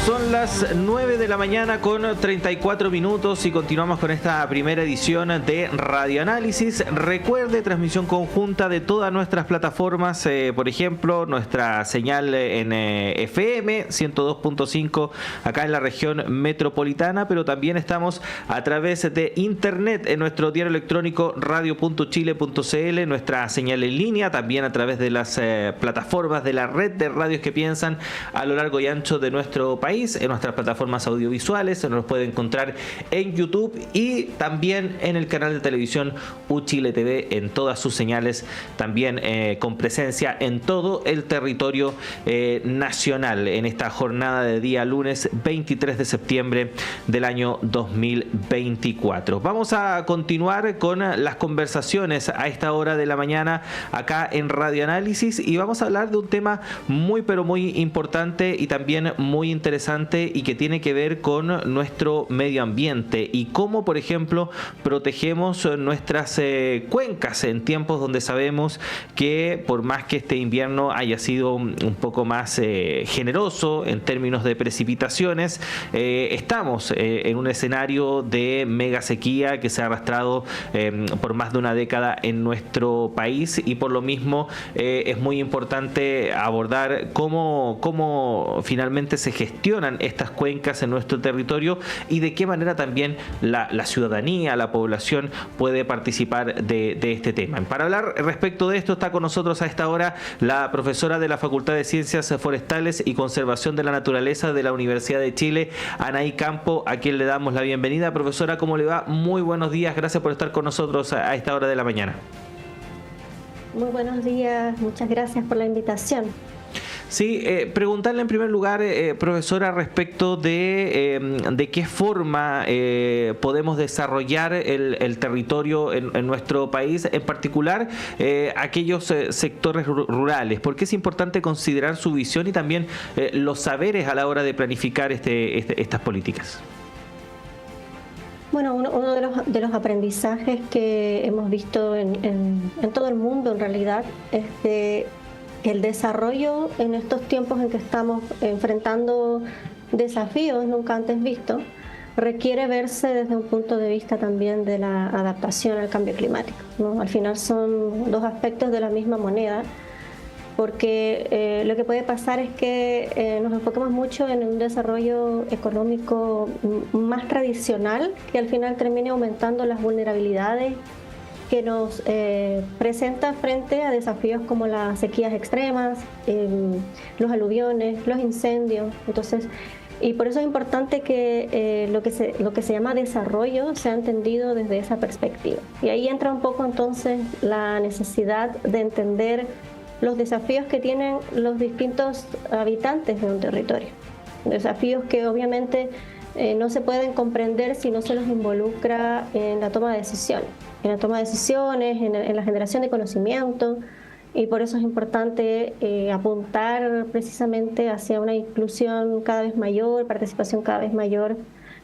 Son las 9 de la mañana con 34 minutos y continuamos con esta primera edición de Radio Análisis. Recuerde, transmisión conjunta de todas nuestras plataformas, por ejemplo, nuestra señal en FM 102.5 acá en la región metropolitana, pero también estamos a través de internet en nuestro diario electrónico radio.chile.cl, nuestra señal en línea, también a través de las plataformas de la red de radios que piensan a lo largo y ancho de nuestro país, en nuestras plataformas audiovisuales. Se nos puede encontrar en YouTube y también en el canal de televisión Uchile TV en todas sus señales, también con presencia en todo el territorio nacional en esta jornada de día lunes 23 de septiembre del año 2024. Vamos a continuar con las conversaciones a esta hora de la mañana acá en Radio Análisis y vamos a hablar de un tema muy pero muy importante y también muy interesante y que tiene que ver con nuestro medio ambiente y cómo, por ejemplo, protegemos nuestras cuencas en tiempos donde sabemos que por más que este invierno haya sido un poco más generoso en términos de precipitaciones, estamos en un escenario de mega sequía que se ha arrastrado por más de una década en nuestro país y por lo mismo es muy importante abordar cómo finalmente se gestionan estas cuencas en nuestro territorio y de qué manera también la ciudadanía, la población puede participar de este tema. Para hablar respecto de esto está con nosotros a esta hora la profesora de la Facultad de Ciencias Forestales y Conservación de la Naturaleza de la Universidad de Chile, Anaí Campo, a quien le damos la bienvenida. Profesora, ¿cómo le va? Muy buenos días, gracias por estar con nosotros a esta hora de la mañana. Muy buenos días, muchas gracias por la invitación. Sí, preguntarle en primer lugar, profesora, respecto de qué forma podemos desarrollar el territorio en nuestro país, en particular aquellos sectores rurales. ¿Por qué es importante considerar su visión y también los saberes a la hora de planificar estas políticas? Bueno, uno de los aprendizajes que hemos visto en todo el mundo en realidad es que el desarrollo en estos tiempos en que estamos enfrentando desafíos nunca antes vistos requiere verse desde un punto de vista también de la adaptación al cambio climático, ¿no? Al final son dos aspectos de la misma moneda, porque lo que puede pasar es que nos enfoquemos mucho en un desarrollo económico más tradicional que al final termine aumentando las vulnerabilidades que nos presenta frente a desafíos como las sequías extremas, los aluviones, los incendios. Entonces, y por eso es importante que lo que se llama desarrollo sea entendido desde esa perspectiva. Y ahí entra un poco entonces la necesidad de entender los desafíos que tienen los distintos habitantes de un territorio. Desafíos que obviamente no se pueden comprender si no se los involucra en la toma de decisiones. En la toma de decisiones, en la generación de conocimiento, y por eso es importante apuntar precisamente hacia una inclusión cada vez mayor, participación cada vez mayor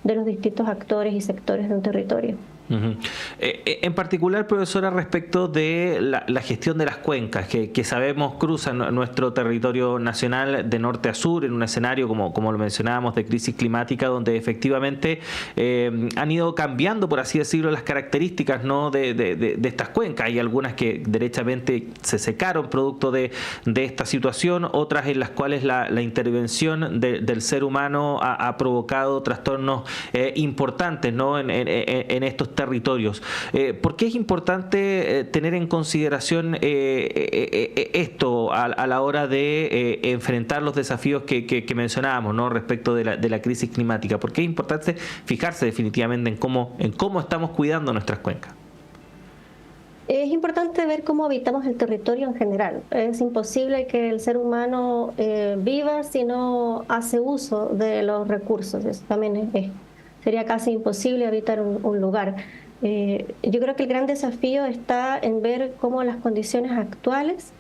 de los distintos actores y sectores de un territorio. Uh-huh. En particular, profesora, respecto de la gestión de las cuencas que sabemos cruzan nuestro territorio nacional de norte a sur en un escenario, como lo mencionábamos, de crisis climática, donde efectivamente han ido cambiando, por así decirlo, las características, ¿no?, de estas cuencas. Hay algunas que derechamente se secaron producto de esta situación, otras en las cuales la intervención del ser humano ha provocado trastornos importantes, ¿no?, en estos territorios. ¿Por qué es importante tener en consideración esto a la hora de enfrentar los desafíos que mencionábamos, ¿no?, respecto de la crisis climática? ¿Por qué es importante fijarse definitivamente en cómo estamos cuidando nuestras cuencas? Es importante ver cómo habitamos el territorio en general. Es imposible que el ser humano viva si no hace uso de los recursos. Eso también sería casi imposible habitar un lugar. Yo creo que el gran desafío está en ver cómo las condiciones actuales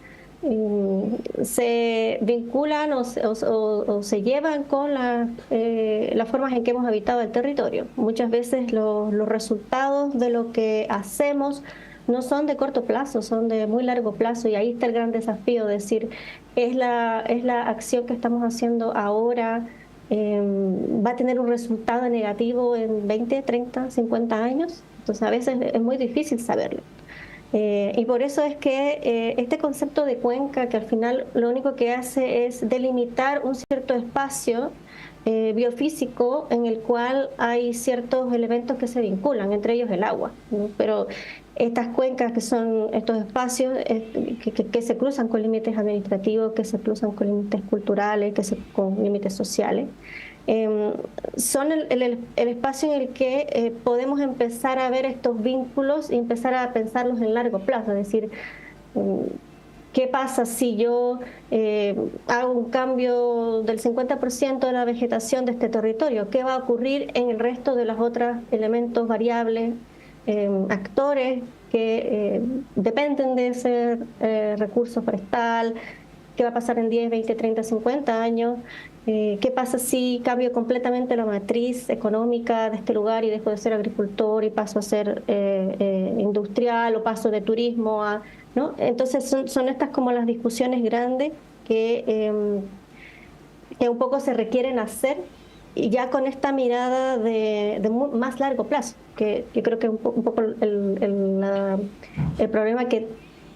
se vinculan o se llevan con las formas en que hemos habitado el territorio. Muchas veces los resultados de lo que hacemos no son de corto plazo, son de muy largo plazo, y ahí está el gran desafío, es decir, es la acción que estamos haciendo ahora va a tener un resultado negativo en 20, 30, 50 años. Entonces a veces es muy difícil saberlo. Y por eso es que este concepto de cuenca, que al final lo único que hace es delimitar un cierto espacio biofísico en el cual hay ciertos elementos que se vinculan, entre ellos el agua, ¿no? Pero estas cuencas, que son estos espacios que se cruzan con límites administrativos, que se cruzan con límites culturales, con límites sociales, son el espacio en el que podemos empezar a ver estos vínculos y empezar a pensarlos en largo plazo. Es decir, ¿qué pasa si yo hago un cambio del 50% de la vegetación de este territorio? ¿Qué va a ocurrir en el resto de los otros elementos, variables, actores que dependen de ese recurso forestal? ¿Qué va a pasar en 10, 20, 30, 50 años? ¿Qué pasa si cambio completamente la matriz económica de este lugar y dejo de ser agricultor y paso a ser industrial, o paso de turismo a... ¿no? Entonces son estas como las discusiones grandes que un poco se requieren hacer, y ya con esta mirada de más largo plazo, que yo creo que un poco el problema que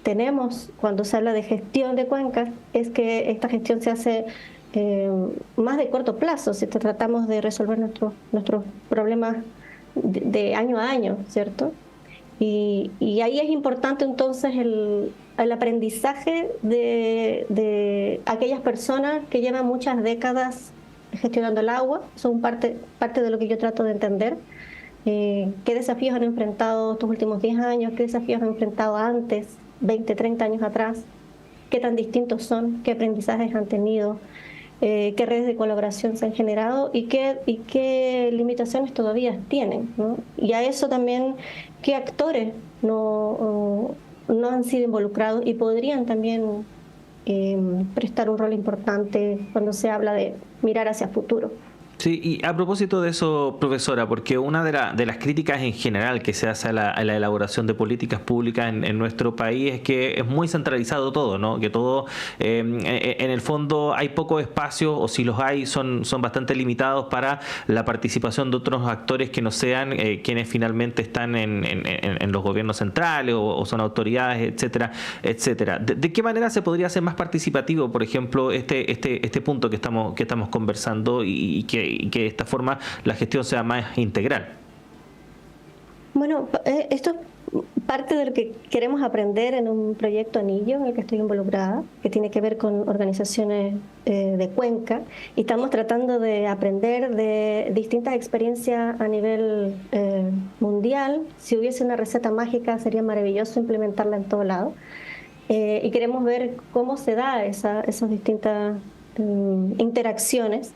tenemos cuando se habla de gestión de cuencas es que esta gestión se hace más de corto plazo, si tratamos de resolver nuestros problemas de año a año, ¿cierto? Y ahí es importante entonces el aprendizaje de aquellas personas que llevan muchas décadas gestionando el agua. Son parte de lo que yo trato de entender. ¿Qué desafíos han enfrentado estos últimos 10 años? ¿Qué desafíos han enfrentado antes, 20, 30 años atrás? ¿Qué tan distintos son? ¿Qué aprendizajes han tenido? ¿Qué redes de colaboración se han generado? ¿Y qué limitaciones todavía tienen, ¿no? Y a eso también, ¿qué actores no han sido involucrados y podrían también prestar un rol importante cuando se habla de mirar hacia el futuro? Sí, y a propósito de eso, profesora, porque una de las críticas en general que se hace a la elaboración de políticas públicas en nuestro país es que es muy centralizado todo, ¿no? Que todo, en el fondo, hay pocos espacios, o si los hay, son bastante limitados para la participación de otros actores que no sean quienes finalmente están en los gobiernos centrales o son autoridades, etcétera, etcétera. ¿De qué manera se podría hacer más participativo, por ejemplo, este punto que estamos conversando y que de esta forma la gestión sea más integral? Bueno, esto es parte de lo que queremos aprender en un proyecto Anillo en el que estoy involucrada, que tiene que ver con organizaciones de cuenca, y estamos tratando de aprender de distintas experiencias a nivel mundial. Si hubiese una receta mágica sería maravilloso implementarla en todo lado, y queremos ver cómo se da esas distintas interacciones.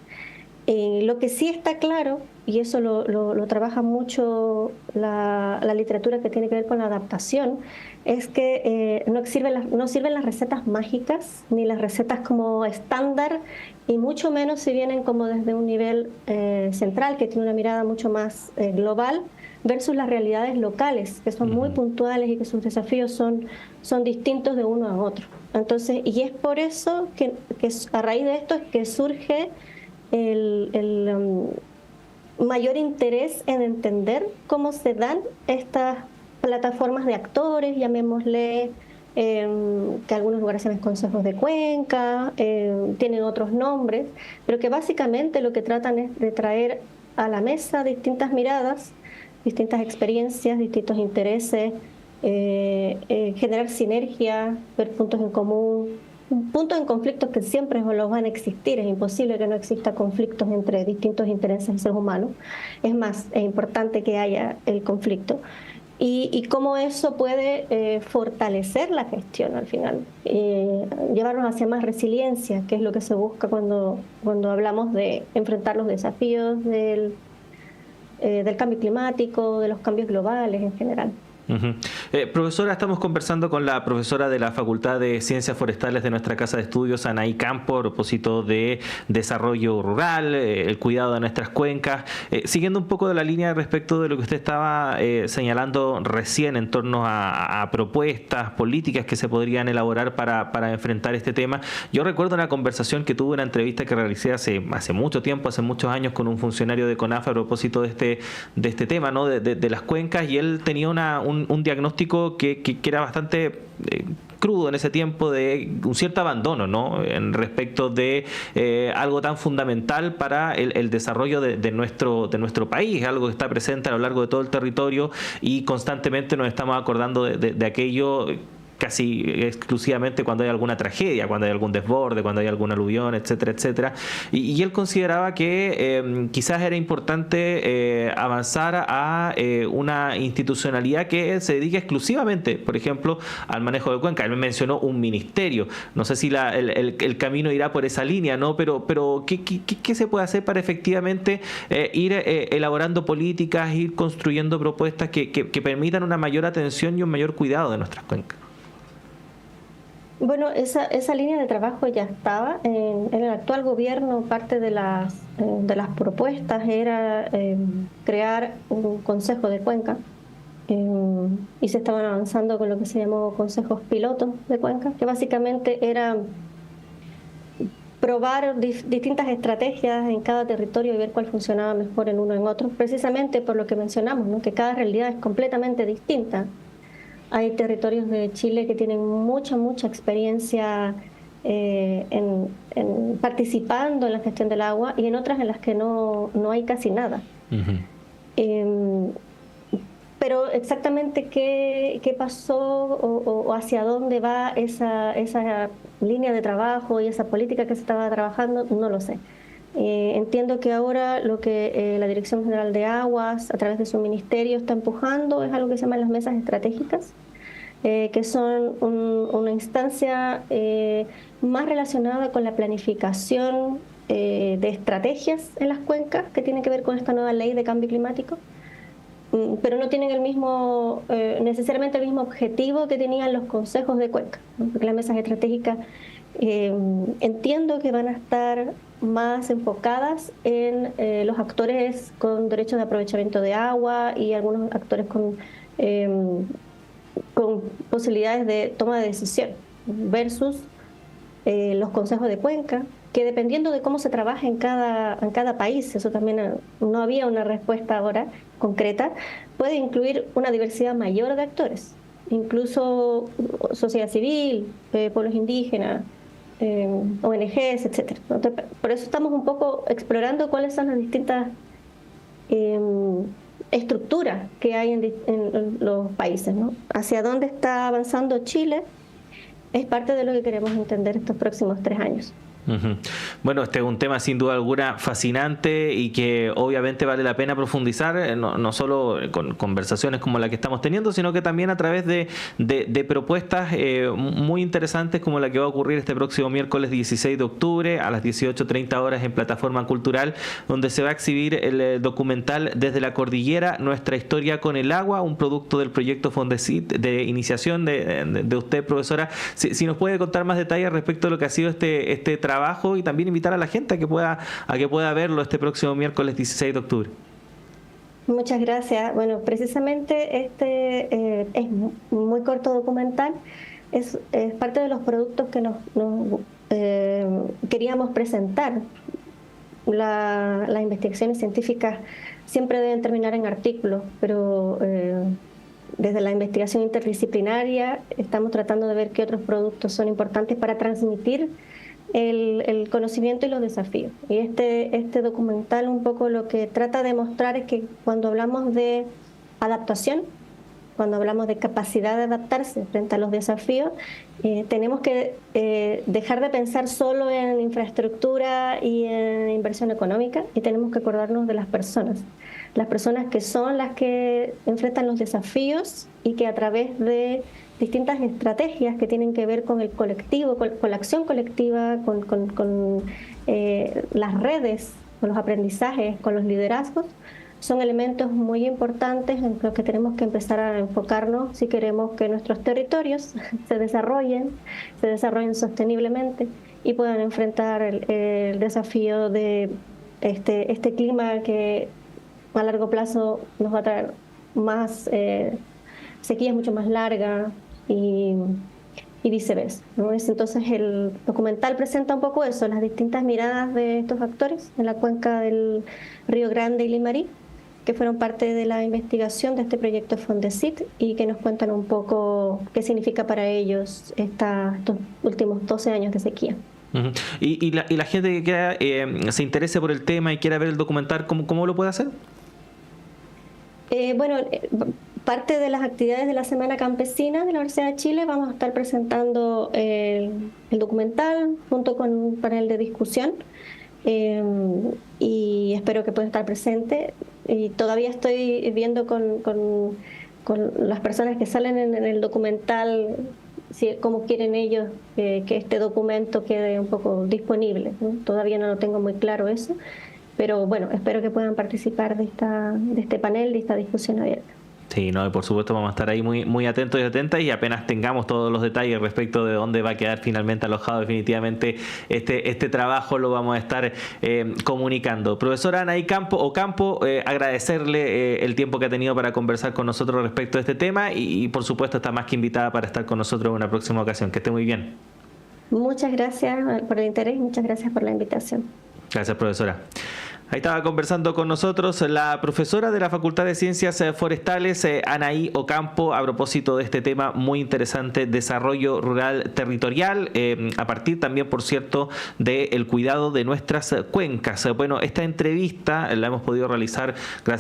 Lo que sí está claro, y eso lo trabaja mucho la literatura que tiene que ver con la adaptación, es que no sirven las recetas mágicas ni las recetas como estándar, y mucho menos si vienen como desde un nivel central que tiene una mirada mucho más global, versus las realidades locales, que son muy puntuales y que sus desafíos son distintos de uno a otro. Entonces, y es por eso que a raíz de esto es que surge el mayor interés en entender cómo se dan estas plataformas de actores, llamémosle, que algunos lugares se llaman consejos de cuenca, tienen otros nombres, pero que básicamente lo que tratan es de traer a la mesa distintas miradas, distintas experiencias, distintos intereses, generar sinergia, ver puntos en común, puntos en conflictos que siempre los van a existir. Es imposible que no exista conflictos entre distintos intereses de seres humanos. Es más, es importante que haya el conflicto. Y cómo eso puede fortalecer la gestión al final, llevarnos hacia más resiliencia, que es lo que se busca cuando hablamos de enfrentar los desafíos del cambio climático, de los cambios globales en general. Uh-huh. Profesora, estamos conversando con la profesora de la Facultad de Ciencias Forestales de nuestra Casa de Estudios, Anaí Campo, a propósito de desarrollo rural, el cuidado de nuestras cuencas. Siguiendo un poco de la línea respecto de lo que usted estaba señalando recién en torno a propuestas políticas que se podrían elaborar para enfrentar este tema, yo recuerdo una conversación que tuve, una entrevista que realicé hace mucho tiempo, hace muchos años, con un funcionario de CONAF a propósito de este tema, ¿no? de las cuencas, y él tenía un diagnóstico que era bastante crudo en ese tiempo, de un cierto abandono, ¿no? En respecto de algo tan fundamental para el desarrollo de nuestro país, algo que está presente a lo largo de todo el territorio, y constantemente nos estamos acordando de aquello casi exclusivamente cuando hay alguna tragedia, cuando hay algún desborde, cuando hay algún aluvión, etcétera, etcétera. Y él consideraba que quizás era importante avanzar a una institucionalidad que se dedique exclusivamente, por ejemplo, al manejo de cuenca. Él me mencionó un ministerio. No sé si el camino irá por esa línea, ¿no? Pero ¿qué se puede hacer para efectivamente ir elaborando políticas, ir construyendo propuestas que permitan una mayor atención y un mayor cuidado de nuestras cuencas? Bueno, esa línea de trabajo ya estaba en el actual gobierno. Parte de las propuestas era crear un consejo de cuenca, y se estaban avanzando con lo que se llamó consejos pilotos de cuenca, que básicamente era probar distintas estrategias en cada territorio y ver cuál funcionaba mejor en uno en otro, precisamente por lo que mencionamos, ¿no? Que cada realidad es completamente distinta. Hay territorios de Chile que tienen mucha experiencia en participando en la gestión del agua, y en otras en las que no hay casi nada. Uh-huh. Pero exactamente qué pasó o hacia dónde va esa línea de trabajo y esa política que se estaba trabajando, no lo sé. Entiendo que ahora lo que la Dirección General de Aguas, a través de su ministerio, está empujando es algo que se llama las mesas estratégicas, que son una instancia más relacionada con la planificación de estrategias en las cuencas, que tiene que ver con esta nueva ley de cambio climático, pero no tienen necesariamente el mismo objetivo que tenían los consejos de cuenca, ¿no? Porque las mesas estratégicas entiendo que van a estar más enfocadas en los actores con derechos de aprovechamiento de agua y algunos actores con posibilidades de toma de decisión, versus los consejos de cuenca, que dependiendo de cómo se trabaja en cada país, eso también no había una respuesta ahora concreta, puede incluir una diversidad mayor de actores, incluso sociedad civil, pueblos indígenas, ONGs, etcétera. Por eso estamos un poco explorando cuáles son las distintas estructuras que hay en los países, ¿no? Hacia dónde está avanzando Chile es parte de lo que queremos entender estos próximos 3 años. Uh-huh. Bueno, este es un tema sin duda alguna fascinante y que obviamente vale la pena profundizar, no solo con conversaciones como la que estamos teniendo, sino que también a través de propuestas muy interesantes, como la que va a ocurrir este próximo miércoles 16 de octubre a las 18:30 horas en Plataforma Cultural, donde se va a exhibir el documental Desde la Cordillera, Nuestra Historia con el Agua, un producto del proyecto Fondesit de iniciación de usted, profesora. Si nos puede contar más detalles respecto a lo que ha sido este trabajo, y también invitar a la gente a que pueda verlo este próximo miércoles 16 de octubre. Muchas gracias. Bueno, precisamente este es muy corto documental, es parte de los productos que nos queríamos presentar. Las investigaciones científicas siempre deben terminar en artículos, pero desde la investigación interdisciplinaria estamos tratando de ver qué otros productos son importantes para transmitir el conocimiento y los desafíos. Y este documental un poco lo que trata de mostrar es que cuando hablamos de adaptación, cuando hablamos de capacidad de adaptarse frente a los desafíos, tenemos que dejar de pensar solo en infraestructura y en inversión económica, y tenemos que acordarnos de las personas que son las que enfrentan los desafíos y que a través de distintas estrategias que tienen que ver con el colectivo, con la acción colectiva, con las redes, con los aprendizajes, con los liderazgos, son elementos muy importantes en los que tenemos que empezar a enfocarnos si queremos que nuestros territorios se desarrollen sosteniblemente y puedan enfrentar el desafío de este clima que a largo plazo nos va a traer más sequías mucho más largas y viceversa, ¿no? Entonces el documental presenta un poco eso, las distintas miradas de estos actores en la cuenca del Río Grande y Limarí, que fueron parte de la investigación de este proyecto Fondesit y que nos cuentan un poco qué significa para ellos estos últimos 12 años de sequía. Uh-huh. Y la gente que se interese por el tema y quiera ver el documental, ¿cómo lo puede hacer? Parte de las actividades de la Semana Campesina de la Universidad de Chile vamos a estar presentando el documental junto con un panel de discusión y espero que puedan estar presentes. Y todavía estoy viendo con las personas que salen en el documental cómo quieren ellos que este documento quede un poco disponible, ¿no? Todavía no lo tengo muy claro eso, pero bueno, espero que puedan participar de este panel, de esta discusión abierta. Sí, no, y por supuesto vamos a estar ahí muy, muy atentos y atentas, y apenas tengamos todos los detalles respecto de dónde va a quedar finalmente alojado definitivamente este trabajo, lo vamos a estar comunicando. Profesora Anaí Campo, agradecerle el tiempo que ha tenido para conversar con nosotros respecto a este tema y por supuesto está más que invitada para estar con nosotros en una próxima ocasión. Que esté muy bien. Muchas gracias por el interés y muchas gracias por la invitación. Gracias, profesora. Ahí estaba conversando con nosotros la profesora de la Facultad de Ciencias Forestales, Anaí Ocampo, a propósito de este tema muy interesante, desarrollo rural territorial, a partir también, por cierto, del cuidado de nuestras cuencas. Bueno, esta entrevista la hemos podido realizar gracias